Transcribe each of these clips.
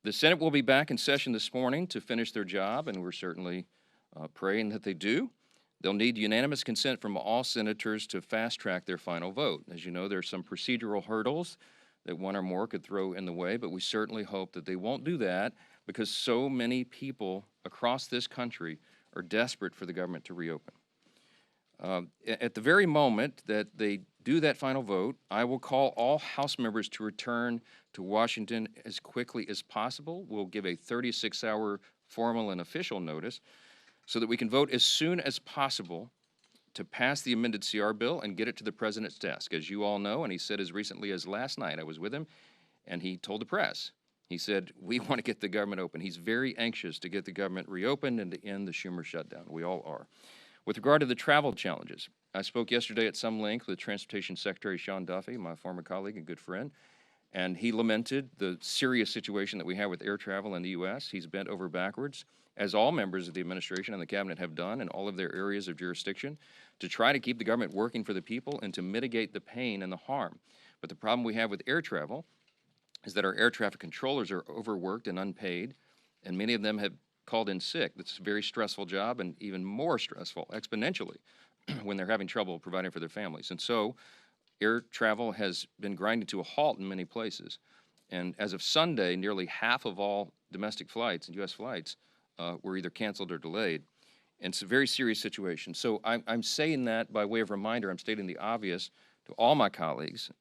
The Senate will be back in session this morning to finish their job, and we're certainly praying that they do. They'll need unanimous consent from all senators to fast-track their final vote. As you know, there are some procedural hurdles that one or more could throw in the way, but we certainly hope that they won't do that because so many people across this country are desperate for the government to reopen. At the very moment that they do that final vote, I will call all House members to return to Washington as quickly as possible. We'll give a 36-hour formal and official notice so that we can vote as soon as possible to pass the amended CR bill and get it to the president's desk. As you all know, and he said as recently as last night, I was with him, and he told the press, he said, we want to get the government open. He's very anxious to get the government reopened and to end the Schumer shutdown. We all are. With regard to the travel challenges, I spoke yesterday at some length with Transportation Secretary Sean Duffy, my former colleague and good friend, and he lamented the serious situation that we have with air travel in the U.S. He's bent over backwards, as all members of the administration and the cabinet have done in all of their areas of jurisdiction, to try to keep the government working for the people and to mitigate the pain and the harm. But the problem we have with air travel is that our air traffic controllers are overworked and unpaid, and many of them have called in sick. That's a very stressful job, and even more stressful exponentially when they're having trouble providing for their families. And so air travel has been grinding to a halt in many places. And as of Sunday, nearly half of all domestic flights and U.S. flights were either canceled or delayed. And it's a very serious situation. So I'm saying that by way of reminder. I'm stating the obvious to all my colleagues,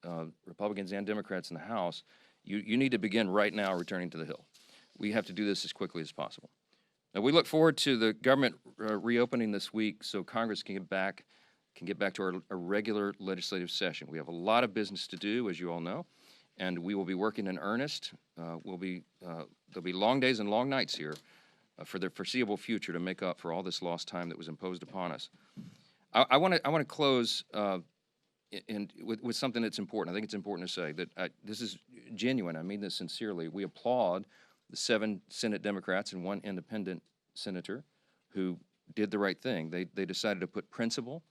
Republicans and Democrats in the House. You need to begin right now returning to the Hill. We have to do this as quickly as possible. Now, we look forward to the government reopening this week so Congress can get back to our regular legislative session. We have a lot of business to do, as you all know, and we will be working in earnest. There'll be long days and long nights here for the foreseeable future to make up for all this lost time that was imposed upon us. I want to close with something that's important. I think it's important to say that this is genuine. I mean this sincerely. We applaud the 7 Senate Democrats and 1 independent senator who did the right thing. They decided to put principle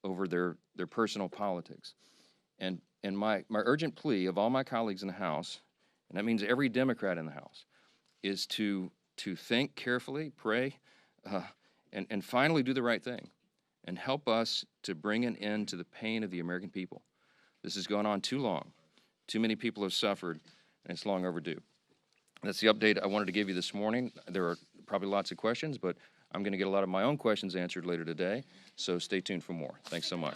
over their personal politics. And my urgent plea of all my colleagues in the House, and that means every Democrat in the House, is to think carefully, pray, and finally do the right thing and help us to bring an end to the pain of the American people. This has gone on too long. Too many people have suffered, and it's long overdue. That's the update I wanted to give you this morning. There are probably lots of questions, but I'm going to get a lot of my own questions answered later today, so stay tuned for more. Thanks so much.